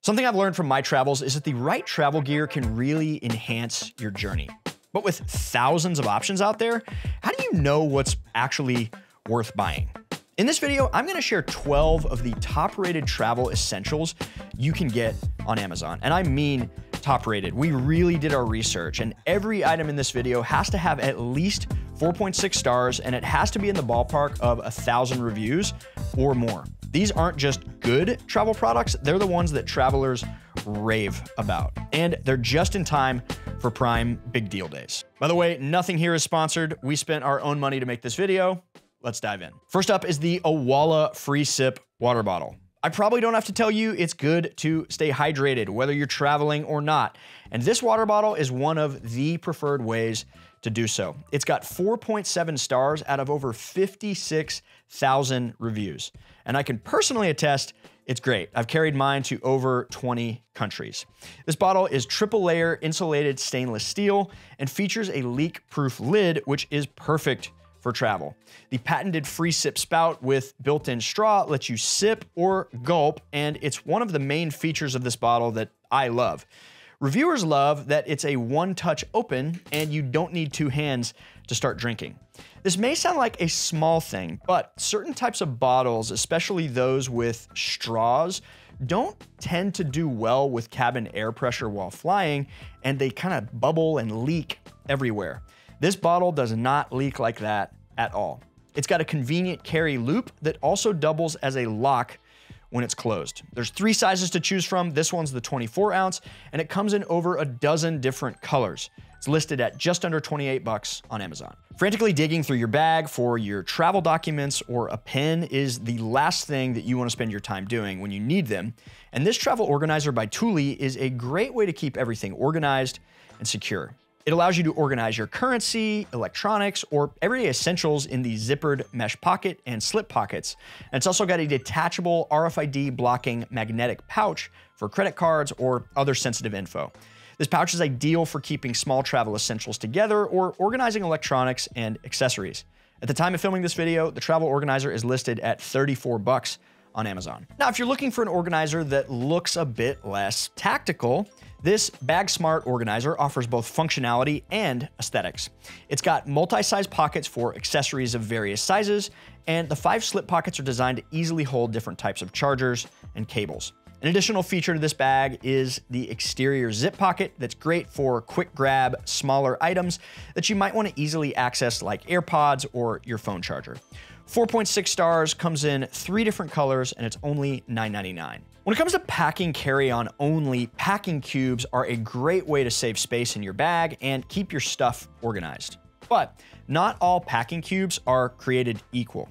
Something I've learned from my travels is that the right travel gear can really enhance your journey. But with thousands of options out there, how do you know what's actually worth buying? In this video, I'm gonna share 12 of the top-rated travel essentials you can get on Amazon. And I mean top-rated. We really did our research, and every item in this video has to have at least 4.6 stars, and it has to be in the ballpark of 1,000 reviews or more. These aren't just good travel products, they're the ones that travelers rave about. And they're just in time for Prime Big Deal Days. By the way, nothing here is sponsored. We spent our own money to make this video. Let's dive in. First up is the Owala FreeSip water bottle. I probably don't have to tell you it's good to stay hydrated, whether you're traveling or not. And this water bottle is one of the preferred ways to do so. It's got 4.7 stars out of over 56,000 reviews. And I can personally attest it's great. I've carried mine to over 20 countries. This bottle is triple layer insulated stainless steel and features a leak-proof lid, which is perfect for travel. The patented FreeSip spout with built-in straw lets you sip or gulp, and it's one of the main features of this bottle that I love. Reviewers love that it's a one-touch open and you don't need two hands to start drinking. This may sound like a small thing, but certain types of bottles, especially those with straws, don't tend to do well with cabin air pressure while flying, and they kind of bubble and leak everywhere. This bottle does not leak like that at all. It's got a convenient carry loop that also doubles as a lock when it's closed. There's 3 sizes to choose from. This one's the 24 ounce, and it comes in over a dozen different colors. It's listed at just under 28 bucks on Amazon. Frantically digging through your bag for your travel documents or a pen is the last thing that you want to spend your time doing when you need them. And this travel organizer by Thule is a great way to keep everything organized and secure. It allows you to organize your currency, electronics, or everyday essentials in the zippered mesh pocket and slip pockets. And it's also got a detachable RFID blocking magnetic pouch for credit cards or other sensitive info. This pouch is ideal for keeping small travel essentials together or organizing electronics and accessories. At the time of filming this video, the travel organizer is listed at 34 bucks on Amazon. Now, if you're looking for an organizer that looks a bit less tactical, this BAGSMART organizer offers both functionality and aesthetics. It's got multi-size pockets for accessories of various sizes, and the 5 slip pockets are designed to easily hold different types of chargers and cables. An additional feature to this bag is the exterior zip pocket that's great for quick grab, smaller items that you might want to easily access, like AirPods or your phone charger. 4.6 stars, comes in 3 different colors, and it's only $9.99. When it comes to packing carry-on only, packing cubes are a great way to save space in your bag and keep your stuff organized. But not all packing cubes are created equal.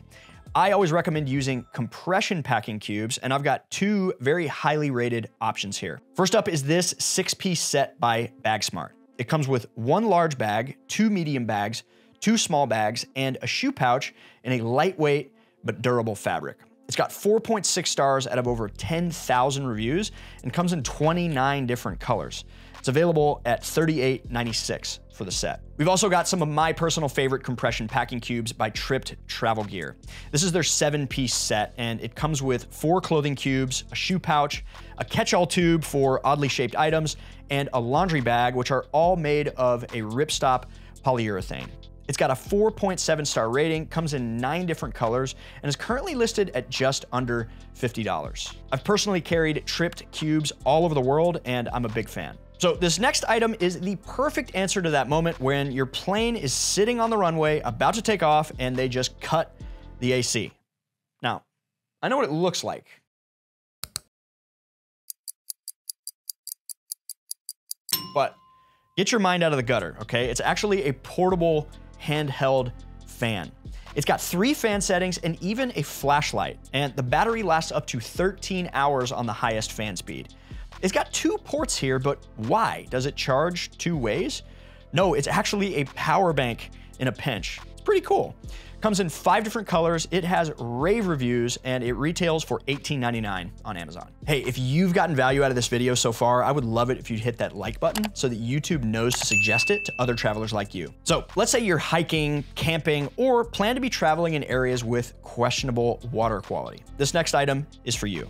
I always recommend using compression packing cubes, and I've got 2 very highly rated options here. First up is this 6-piece set by BAGSMART. It comes with 1 large bag, 2 medium bags, 2 small bags, and a shoe pouch in a lightweight but durable fabric. It's got 4.6 stars out of over 10,000 reviews and comes in 29 different colors. It's available at $38.96 for the set. We've also got some of my personal favorite compression packing cubes by Tripped Travel Gear. This is their 7-piece set, and it comes with 4 clothing cubes, a shoe pouch, a catch-all tube for oddly shaped items, and a laundry bag, which are all made of a ripstop polyurethane. It's got a 4.7 star rating, comes in 9 different colors, and is currently listed at just under $50. I've personally carried Tripped cubes all over the world, and I'm a big fan. So this next item is the perfect answer to that moment when your plane is sitting on the runway, about to take off, and they just cut the AC. Now, I know what it looks like. But get your mind out of the gutter, okay? It's actually a portable handheld fan. It's got 3 fan settings and even a flashlight, and the battery lasts up to 13 hours on the highest fan speed. It's got 2 ports here, but why? Does it charge 2 ways? No, it's actually a power bank in a pinch. pretty cool. Comes in 5 different colors, it has rave reviews, and it retails for $18.99 on Amazon. Hey, if you've gotten value out of this video so far, I would love it if you'd hit that like button so that YouTube knows to suggest it to other travelers like you. So let's say you're hiking, camping, or plan to be traveling in areas with questionable water quality. This next item is for you.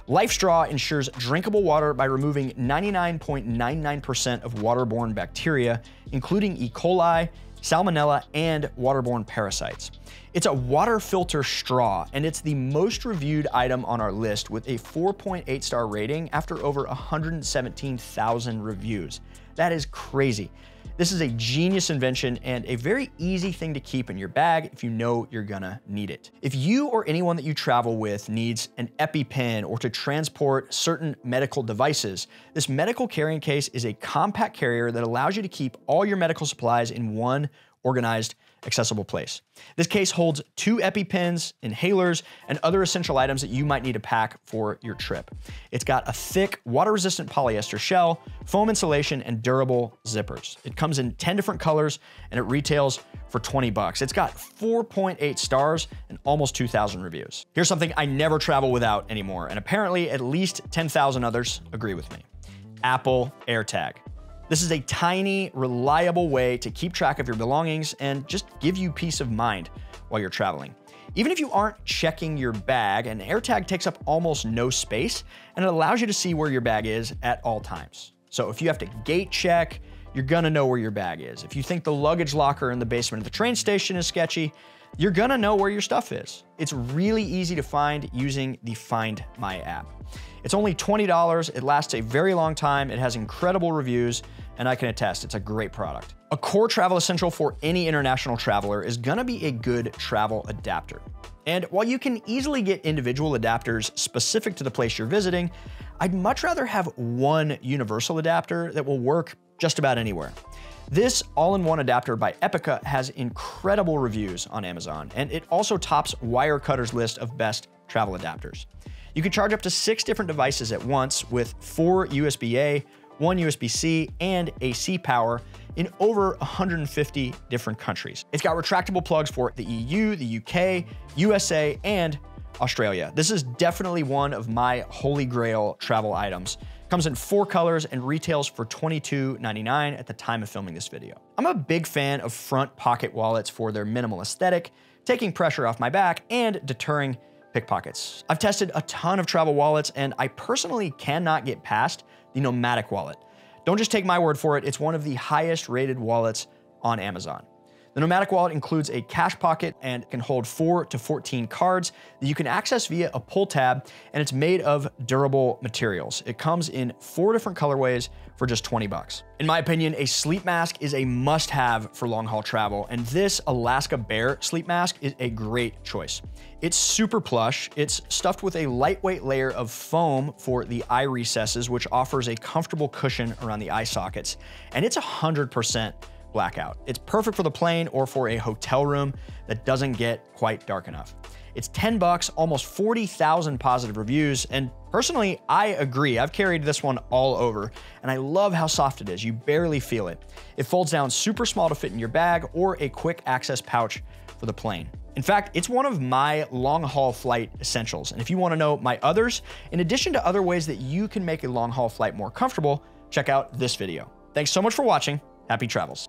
LifeStraw ensures drinkable water by removing 99.99% of waterborne bacteria, including E. coli, salmonella, and waterborne parasites. It's a water filter straw, and it's the most reviewed item on our list with a 4.8 star rating after over 117,000 reviews. That is crazy. This is a genius invention and a very easy thing to keep in your bag if you know you're gonna need it. If you or anyone that you travel with needs an EpiPen or to transport certain medical devices, this medical carrying case is a compact carrier that allows you to keep all your medical supplies in one organized, accessible place. This case holds 2 EpiPens, inhalers, and other essential items that you might need to pack for your trip. It's got a thick, water-resistant polyester shell, foam insulation, and durable zippers. It comes in 10 different colors, and it retails for 20 bucks. It's got 4.8 stars and almost 2,000 reviews. Here's something I never travel without anymore, and apparently at least 10,000 others agree with me. Apple Airtag. This is a tiny, reliable way to keep track of your belongings and just give you peace of mind while you're traveling. Even if you aren't checking your bag, an AirTag takes up almost no space, and it allows you to see where your bag is at all times. So if you have to gate check, you're gonna know where your bag is. If you think the luggage locker in the basement of the train station is sketchy, you're gonna know where your stuff is. It's really easy to find using the Find My app. It's only $20, it lasts a very long time, it has incredible reviews, and I can attest, it's a great product. A core travel essential for any international traveler is gonna be a good travel adapter. And while you can easily get individual adapters specific to the place you're visiting, I'd much rather have one universal adapter that will work just about anywhere. This all-in-one adapter by EPICKA has incredible reviews on Amazon, and it also tops Wirecutter's list of best travel adapters. You can charge up to 6 different devices at once with 4 USB-A, 1 USB-C, and AC power in over 150 different countries. It's got retractable plugs for the EU, the UK, USA, and Australia. This is definitely one of my holy grail travel items. Comes in 4 colors and retails for $22.99 at the time of filming this video. I'm a big fan of front pocket wallets for their minimal aesthetic, taking pressure off my back, and deterring pickpockets. I've tested a ton of travel wallets, and I personally cannot get past the NOMATIC wallet. Don't just take my word for it, it's one of the highest rated wallets on Amazon. The NOMATIC wallet includes a cash pocket and can hold 4 to 14 cards that you can access via a pull tab, and it's made of durable materials. It comes in 4 different colorways for just 20 bucks. In my opinion, a sleep mask is a must-have for long-haul travel, and this Alaska Bear sleep mask is a great choice. It's super plush, it's stuffed with a lightweight layer of foam for the eye recesses, which offers a comfortable cushion around the eye sockets, and it's 100% blackout. It's perfect for the plane or for a hotel room that doesn't get quite dark enough. It's 10 bucks, almost 40,000 positive reviews, and personally, I agree. I've carried this one all over, and I love how soft it is. You barely feel it. It folds down super small to fit in your bag or a quick access pouch for the plane. In fact, it's one of my long-haul flight essentials, and if you want to know my others, in addition to other ways that you can make a long-haul flight more comfortable, check out this video. Thanks so much for watching. Happy travels.